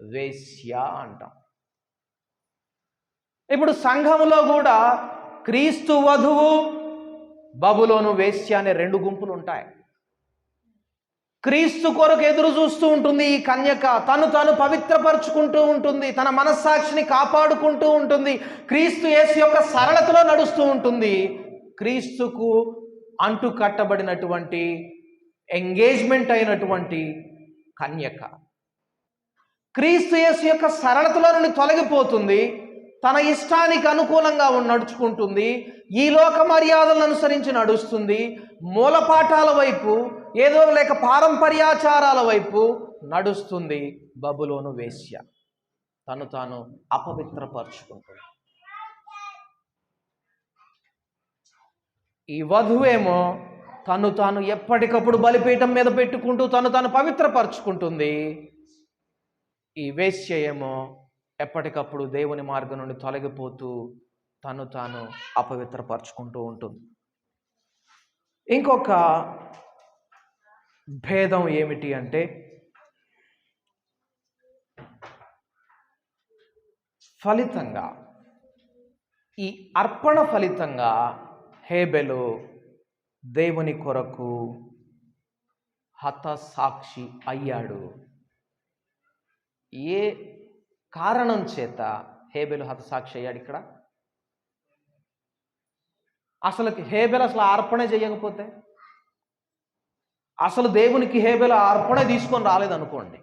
వేశ్య అంటాం. ఇప్పుడు సంఘములో కూడా క్రీస్తు వధువు, బబులోను వేశ్య అనే రెండు గుంపులు ఉంటాయి. క్రీస్తు కొరకు ఎదురు చూస్తూ ఉంటుంది ఈ కన్యక, తను పవిత్రపరుచుకుంటూ ఉంటుంది, తన మనస్సాక్షిని కాపాడుకుంటూ ఉంటుంది, క్రీస్తు యేసు యొక్క సరళతలో నడుస్తూ ఉంటుంది. క్రీస్తుకు అంటు కట్టబడినటువంటి ఎంగేజ్మెంట్ అయినటువంటి కన్యక క్రీస్తు యేసు యొక్క సరళతలో నుండి తొలగిపోతుంది, తన ఇష్టానికి అనుకూలంగా నడుచుకుంటుంది, ఈ లోక మర్యాదలను అనుసరించి నడుస్తుంది, మూలపాఠాల వైపు ఏదో లేక పారంపర్యాచారాల వైపు నడుస్తుంది. బబులోను వేశ్య తాను అపవిత్రపరుచుకుంటుంది. ఈ వధువేమో తాను ఎప్పటికప్పుడు బలిపీఠం మీద పెట్టుకుంటూ తాను పవిత్రపరుచుకుంటుంది. ఈ వేశ్య ఏమో ఎప్పటికప్పుడు దేవుని మార్గం నుండి తొలగిపోతూ తాను అపవిత్రపరుచుకుంటూ ఉంటుంది. ఇంకొక భేదం ఏమిటి అంటే, ఫలితంగా ఈ అర్పణ ఫలితంగా హేబెలు దేవుని కొరకు హతసాక్షి అయ్యాడు. ఏ కారణం చేత హేబెలు హతసాక్షి అయ్యాడు? ఇక్కడ హేబెలు అసలు అర్పణ చేయకపోతే, అసలు దేవునికి హేబెలు అర్పణ తీసుకొని రాలేదనుకోండి,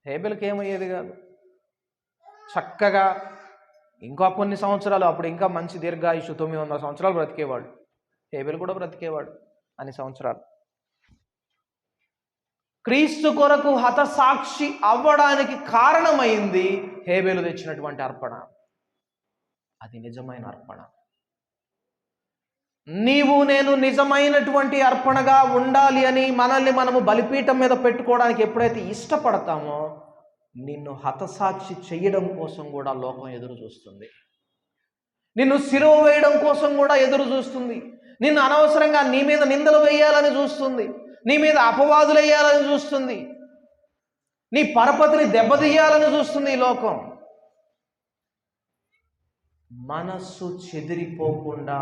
హేబెలుకి ఏమయ్యేది కాదు. చక్కగా ఇంకా కొన్ని సంవత్సరాలు, అప్పుడు ఇంకా మంచి దీర్ఘాయుషు 900 సంవత్సరాలు బ్రతికేవాడు, హేబెలు కూడా బ్రతికేవాడు అన్ని సంవత్సరాలు. క్రీస్తు కొరకు హతసాక్షి అవ్వడానికి కారణమైంది హేబెలు తెచ్చినటువంటి అర్పణ. అది నిజమైన అర్పణ. నీవు నేను నిజమైనటువంటి అర్పణగా ఉండాలి అని మనల్ని మనము బలిపీఠం మీద పెట్టుకోవడానికి ఎప్పుడైతే ఇష్టపడతామో, నిన్ను హతసాక్షి చేయడం కోసం కూడా లోకం ఎదురు చూస్తుంది. నిన్ను సిలువ వేయడం కోసం కూడా ఎదురు చూస్తుంది. నిన్ను అనవసరంగా నీ మీద నిందలు వేయాలని చూస్తుంది, నీ మీద అపవాదులు వేయాలని చూస్తుంది, నీ పరపతిని దెబ్బతీయాలని చూస్తుంది ఈ లోకం. మనస్సు చెదిరిపోకుండా,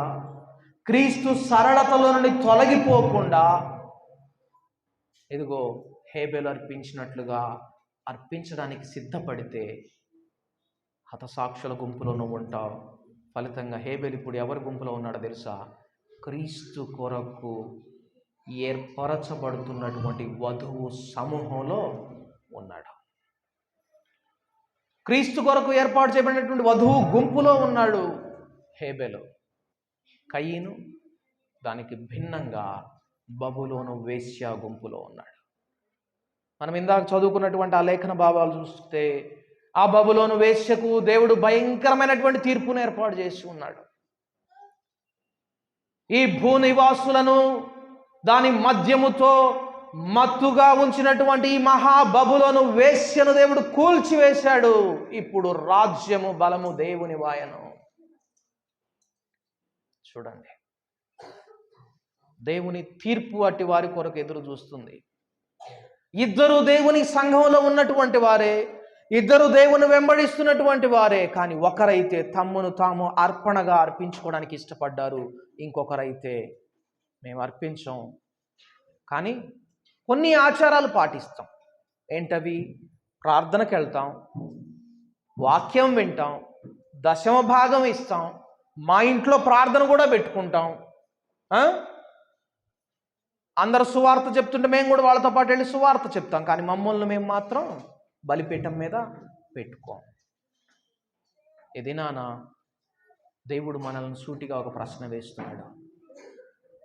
క్రీస్తు సరళతలో నుండి తొలగిపోకుండా, ఇదిగో హేబెలు అర్పించినట్లుగా అర్పించడానికి సిద్ధపడితే హతసాక్షుల గుంపులో నువ్వు ఉంటావు. ఫలితంగా హేబెలు ఇప్పుడు ఎవరి గుంపులో ఉన్నాడో తెలుసా? క్రీస్తు కొరకు ఏర్పరచబడుతున్నటువంటి వధువు సమూహంలో ఉన్నాడు. క్రీస్తు కొరకు ఏర్పాటు చేయబడినటువంటి వధువు గుంపులో ఉన్నాడు హేబెలు. కయీను దానికి భిన్నంగా బబులోను వేశ్య గుంపులో ఉన్నాడు. మనం ఇందాక చదువుకున్నటువంటి ఆ లేఖన భావాలు చూస్తే, ఆ బబులోను వేశ్యకు దేవుడు భయంకరమైనటువంటి తీర్పును ఏర్పాటు చేసి ఉన్నాడు. ఈ భూనివాసులను దాని మద్యముతో మత్తుగా ఉంచినటువంటి ఈ మహాబబులోను వేశ్యను దేవుడు కూల్చివేశాడు. ఇప్పుడు రాజ్యము బలము దేవుని వాయను. చూడండి, దేవుని తీర్పు అట్టి వారి కొరకు ఎదురు చూస్తుంది. ఇద్దరు దేవుని సంఘంలో ఉన్నటువంటి వారే, ఇద్దరు దేవుని వెంబడిస్తున్నటువంటి వారే, కానీ ఒకరైతే తమ్మును తాము అర్పణగా అర్పించుకోవడానికి ఇష్టపడ్డారు, ఇంకొకరైతే మేము అర్పించం కానీ కొన్ని ఆచారాలు పాటిస్తాం. ఏంటవి? ప్రార్థనకి వెళ్తాం, వాక్యం వింటాం, దశమ భాగం ఇస్తాం, మా ఇంట్లో ప్రార్థన కూడా పెట్టుకుంటాం, అందరు సువార్త చెప్తుంటే మేము కూడా వాళ్ళతో పాటు వెళ్ళి సువార్త చెప్తాం, కానీ మమ్మల్ని మేము మాత్రం బలిపీఠం మీద పెట్టుకోం. ఇది నాన్న దేవుడు మనల్ని సూటిగా ఒక ప్రశ్న వేస్తున్నాడు.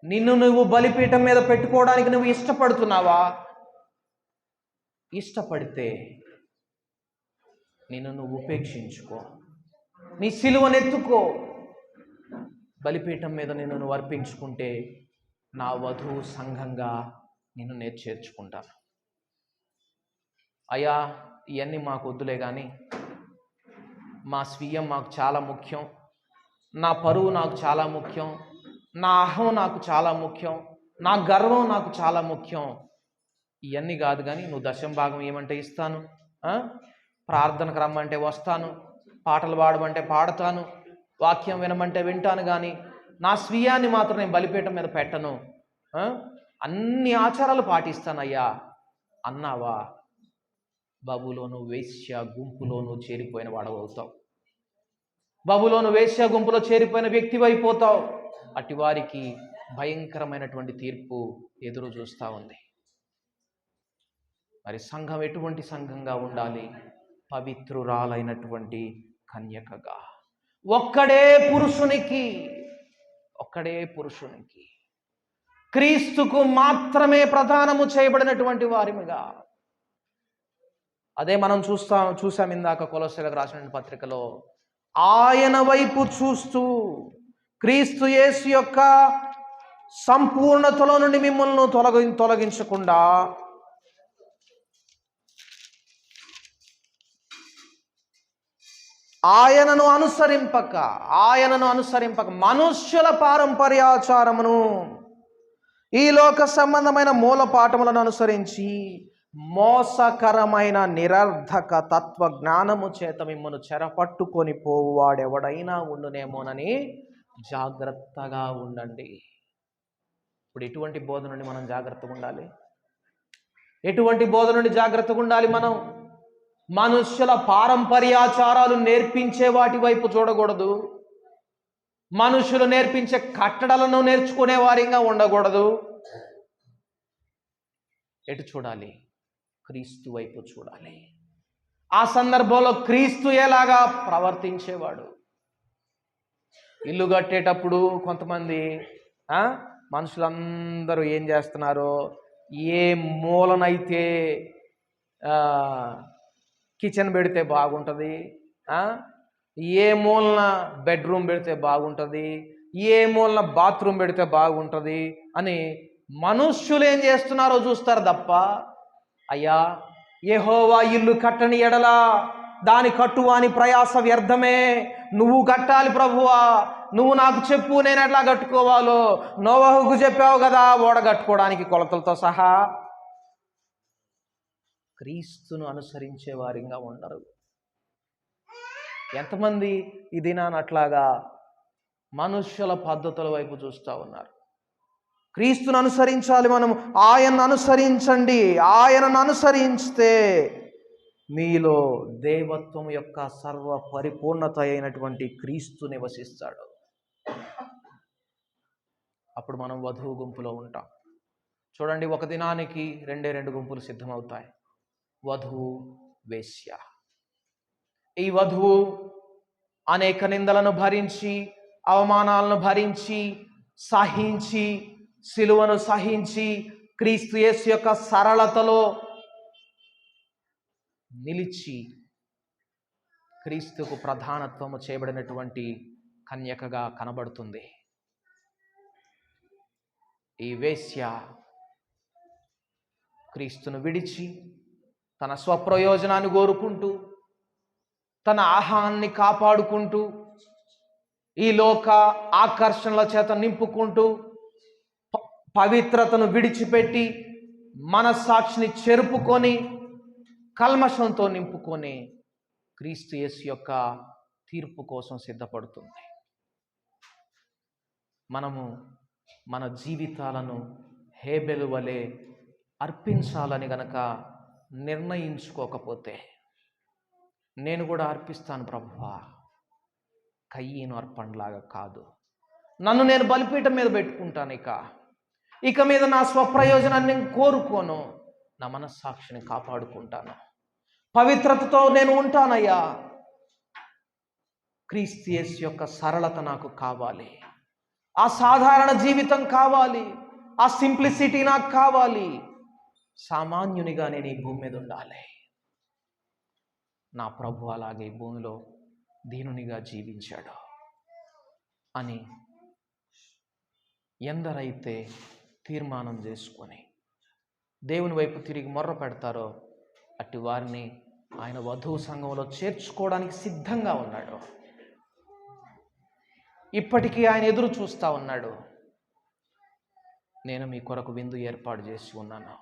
నిన్ను నువ్వు బలిపీఠం మీద పెట్టుకోవడానికి నువ్వు ఇష్టపడుతున్నావా? ఇష్టపడితే నిన్ను నువ్వు ఉపేక్షించుకో, నీ సిలువనెత్తుకో. బలిపీఠం మీద నిన్ను నువ్వు అర్పించుకుంటే నా వధువు సంఘంగా నిన్ను నేను చేర్చుకుంటాను. అయ్యా ఇవన్నీ మాకు వద్దులే, కానీ మా స్వీయం మాకు చాలా ముఖ్యం, నా పరువు నాకు చాలా ముఖ్యం, నా అహం నాకు చాలా ముఖ్యం, నా గర్వం నాకు చాలా ముఖ్యం. ఇవన్నీ కాదు, కానీ నువ్వు దశమ భాగం ఏమంటే ఇస్తాను, ప్రార్థనకు రమ్మంటే వస్తాను, పాటలు పాడమంటే పాడతాను, వాక్యం వినమంటే వింటాను, కానీ నా స్వీయాన్ని మాత్రం నేను బలిపీఠం మీద పెట్టను, అన్ని ఆచారాలు పాటిస్తానయ్యా అన్నావా, బాబులోను వేశ్య గుంపులోను చేరిపోయిన వాడవుతావు. బాబులోను వేశ్య గుంపులో చేరిపోయిన వ్యక్తి అయిపోతావు. అటివారికి భయంకరమైనటువంటి తీర్పు ఎదురు చూస్తూ ఉంది. మరి సంఘం ఎటువంటి సంఘంగా ఉండాలి? పవిత్రురాలైనటువంటి కన్యకగా, ఒక్కడే పురుషునికి క్రీస్తుకు మాత్రమే ప్రదానము చేయబడినటువంటి వారిగా. అదే మనం చూసాం ఇందాక కొలొస్సీలకు రాసిన పత్రికలో, ఆయన వైపు చూస్తూ క్రీస్తు యేసు యొక్క సంపూర్ణతలో నుండి మిమ్మల్ని తొలగించకుండా ఆయనను అనుసరింపక మనుష్యుల పారంపర్యాచారమును, ఈ లోక సంబంధమైన మూల పాఠములను అనుసరించి మోసకరమైన నిరర్ధక తత్వ జ్ఞానము చేత మిమ్మల్ని చెరపట్టుకొని పోవువాడెవడైనా ఉండునేమోనని జాగ్రత్తగా ఉండండి. ఇప్పుడు ఎటువంటి బోధ నుండి మనం జాగ్రత్తగా ఉండాలి? మనం మనుష్యుల పారంపర్యాచారాలు నేర్పించే వాటి వైపు చూడకూడదు. మనుషులు నేర్పించే కట్టడలను నేర్చుకునే వారిగా ఉండకూడదు. ఎటు చూడాలి? క్రీస్తు వైపు చూడాలి. ఆ సందర్భంలో క్రీస్తు ఎలాగా ప్రవర్తించేవాడు? ఇల్లు కట్టేటప్పుడు కొంతమంది మనుషులందరూ ఏం చేస్తున్నారో, ఏ మూలనైతే కిచెన్ పెడితే బాగుంటుంది, ఏ మూలన బెడ్రూమ్ పెడితే బాగుంటుంది, ఏ మూలన బాత్రూమ్ పెడితే బాగుంటుంది అని మనుష్యులు ఏం చేస్తున్నారో చూస్తారు తప్ప, అయ్యా యెహోవా ఇల్లు కట్టని ఎడల దాని కట్టువాని ప్రయాస వ్యర్థమే. నువ్వు కట్టాలి ప్రభువా, నువ్వు నాకు చెప్పు నేను ఎట్లా కట్టుకోవాలో. నోవహుకు చెప్పావు కదా ఓడ కట్టుకోవడానికి కొలతలతో సహా. క్రీస్తును అనుసరించే వారిగా ఉండరు. ఎంతమంది ఈ దినాన అట్లాగా మనుష్యుల పద్ధతుల వైపు చూస్తూ ఉన్నారు. క్రీస్తును అనుసరించాలి మనం. ఆయనను అనుసరించండి. ఆయనను అనుసరిస్తే మీలో దేవత్వం యొక్క సర్వ పరిపూర్ణత అయినటువంటి క్రీస్తు నివసిస్తాడు. అప్పుడు మనం వధువు గుంపులో ఉంటాం. చూడండి, ఒక దినానికి 2 గుంపులు సిద్ధమవుతాయి. వధువు, వేశ్య. ఈ వధువు అనేక నిందలను భరించి, అవమానాలను భరించి, సహించి, సిలువను సహించి, క్రీస్తు యేసు యొక్క సరళతలో నిలిచి క్రీస్తుకు ప్రధానత్వము చేయబడినటువంటి కన్యకగా కనబడుతుంది. ఈ వేశ్య క్రీస్తును విడిచి తన స్వప్రయోజనాన్ని కోరుకుంటూ, తన ఆహాన్ని కాపాడుకుంటూ, ఈ లోక ఆకర్షణల చేత నింపుకుంటూ, పవిత్రతను విడిచిపెట్టి మనస్సాక్షిని చెరుపుకొని కల్మషంతో నింపుకొని క్రీస్తు యేసు యొక్క తీర్పు కోసం సిద్ధపడుతుంది. మనము మన జీవితాలను హేబెలు వలె అర్పించాలని గనక నిర్ణయించుకోకపోతే, నేను కూడా అర్పిస్తాను ప్రభువా, కయ్యను అర్పణలాగా కాదు, నన్ను నేను బలిపీఠం మీద పెట్టుకుంటాను, ఇక ఇక మీద నా స్వప్రయోజనాన్ని నేను కోరుకోను. నా మనస్సాక్షిని కాపాడుకుంటాను. పవిత్రతతో నేను ఉంటానయ్యా. క్రీస్తు యేసు యొక్క సరళత నాకు కావాలి. ఆ సాధారణ జీవితం కావాలి. ఆ సింప్లిసిటీ నాకు కావాలి. సామాన్యునిగా నేను ఈ భూమి మీద ఉండాలి. నా ప్రభు అలాగే ఈ భూమిలో దీనునిగా జీవించాడు అని ఎందరైతే తీర్మానం చేసుకొని దేవుని వైపు తిరిగి మొర్ర పెడతారో అట్టి వారిని ఆయన వధువు సంఘంలో చేర్చుకోవడానికి సిద్ధంగా ఉన్నాడు. ఇప్పటికీ ఆయన ఎదురు చూస్తూ ఉన్నాడు. నేను మీ కొరకు విందు ఏర్పాటు చేసి ఉన్నాను.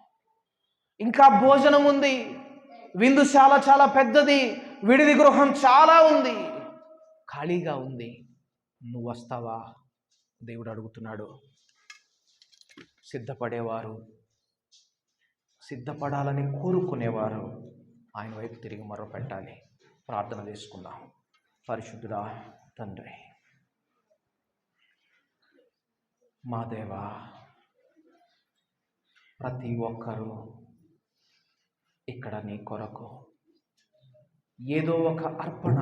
ఇంకా భోజనం ఉంది. విందుశాల చాలా పెద్దది. విడిది గృహం చాలా ఉంది. ఖాళీగా ఉంది. నువ్వు వస్తావా? దేవుడు అడుగుతున్నాడు. సిద్ధపడేవారు, సిద్ధపడాలని కోరుకునేవారు ఆయన వైపు తిరిగి మొరపెట్టాలి. ప్రార్థన చేసుకుందాం. పరిశుద్ధుడా తండ్రి, మా దేవా, ప్రతి ఒక్కరూ ఇక్కడ నీ కొరకు ఏదో ఒక అర్పణ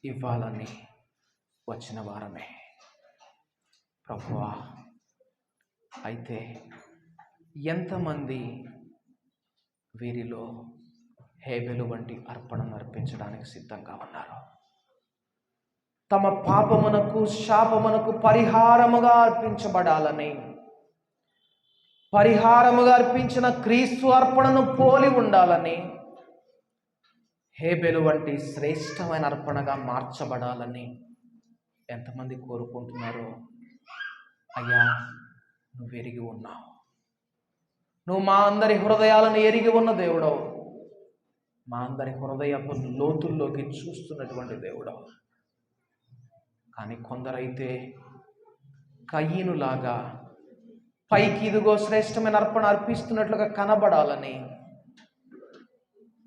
ఇవ్వాలని వచ్చిన వారమే ప్రభువా. అయితే ఎంతమంది వీరిలో హేబెలు వంటి అర్పణను అర్పించడానికి సిద్ధంగా ఉన్నారు? తమ పాపమునకు శాపమునకు పరిహారముగా అర్పించబడాలని, పరిహారముగా అర్పించిన క్రీస్తు అర్పణను పోలి ఉండాలని, హేబెలు వంటి శ్రేష్టమైన అర్పణగా మార్చబడాలని ఎంతమంది కోరుకుంటున్నారో అయ్యా, నువ్వు ఎరిగి ఉన్నావు. నువ్వు మా అందరి హృదయాలను ఎరిగి ఉన్న దేవుడవు. మా అందరి హృదయపు లోతుల్లోకి చూస్తున్నటువంటి దేవుడవు. కానీ కొందరైతే కయ్యనులాగా పైకి ఇదిగో శ్రేష్టమైన అర్పణ అర్పిస్తున్నట్లుగా కనబడాలని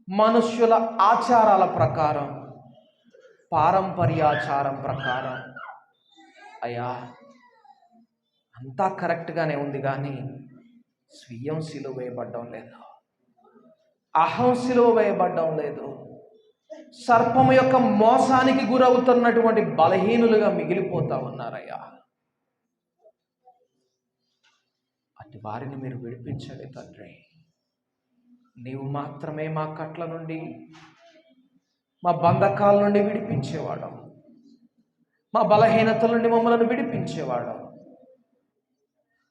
మనుష్యుల ఆచారాల ప్రకారం, పారంపర్యాచారం ప్రకారం అయ్యా అంతా కరెక్ట్గానే ఉంది, కానీ స్వీయం సిలువ వేయబడ్డం లేదు, అహం సిలువ వేయబడ్డం లేదు. సర్పము యొక్క మోసానికి గురవుతున్నటువంటి బలహీనులుగా మిగిలిపోతా ఉన్నారయ్యా. అటు వారిని మీరు విడిపించండి తండ్రి. నీవు మాత్రమే మా కట్ల నుండి, మా బంధకాల నుండి విడిపించేవాడు, మా బలహీనతల నుండి మమ్మల్ని విడిపించేవాడు,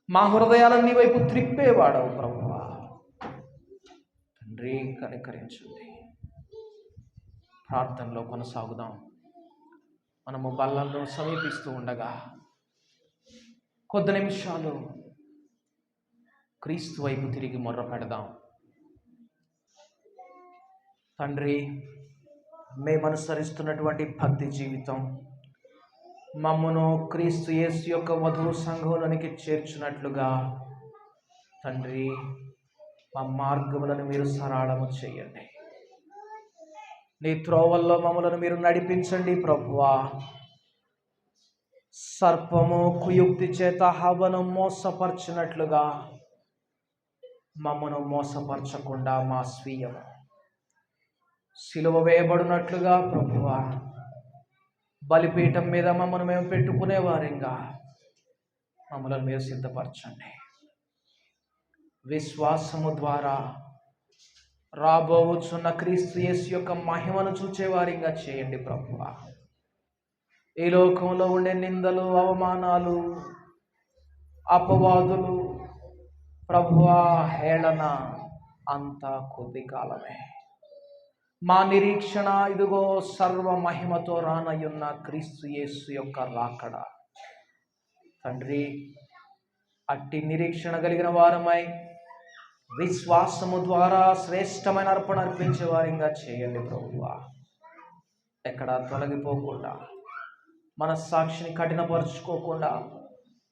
మా హృదయాలను నీ వైపు త్రిప్పేవాడవు ప్రభువా. తండ్రి కనికరించండి. ప్రార్థనలో కొనసాగుదాం. మనము బల్లలో సమీపిస్తూ ఉండగా కొద్ది నిమిషాలు క్రీస్తు వైపు తిరిగి మొర్ర పెడదాం. తండ్రి, మేము అనుసరిస్తున్నటువంటి భక్తి జీవితం మమ్మను క్రీస్తు యేసు యొక్క వధువు సంఘంలోనికి చేర్చినట్లుగా తండ్రి, మా మార్గములను మీరు సరళము చేయండి. నీ త్రోవల్లో మమ్మలను మీరు నడిపించండి ప్రభువా. సర్పము కుయుక్తి చేత హవ్వను మోసపరచినట్లుగా మమ్మను మోసపరచకుండా మా స్వీయము సిలువ వేయబడినట్లుగా ప్రభువా, బలిపీఠం మీద మమ్మల్ని మేము పెట్టుకునేవారింగా మమ్మల్ని మీరు సిద్ధపరచండి. విశ్వాసము ద్వారా రాబోచున్న క్రీస్తు యేసు యొక్క మహిమను చూచేవారిగా చేయండి ప్రభువా. ఈ లోకంలో ఉండే నిందలు, అవమానాలు, అపవాదులు ప్రభువా, హేళన అంతా కొద్ది కాలమే. మా నిరీక్షణ ఇదిగో సర్వ మహిమతో రానయ్యున్న క్రీస్తు యేసు యొక్క రాకడ. తండ్రి, అట్టి నిరీక్షణ కలిగిన వారమై విశ్వాసము ద్వారా శ్రేష్టమైన అర్పణ అర్పించే వారిగా చేయండి ప్రభువా. ఎక్కడ తొలగిపోకుండా, మనస్సాక్షిని కఠినపరుచుకోకుండా,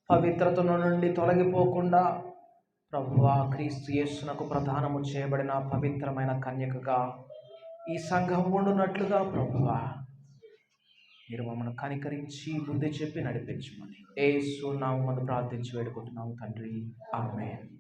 పవిత్రత నుండి తొలగిపోకుండా ప్రభువా, క్రీస్తు యేసునకు ప్రదానము చేయబడిన పవిత్రమైన కన్యకగా ఈ సంఘం ఉండునట్లుగా ప్రభువా మీరు మమ్మల్ని కనికరించి బుద్ధి చెప్పి నడిపించమని యేసు నామమున ప్రార్థించి వేడుకుంటున్నాము తండ్రి. ఆమేన్.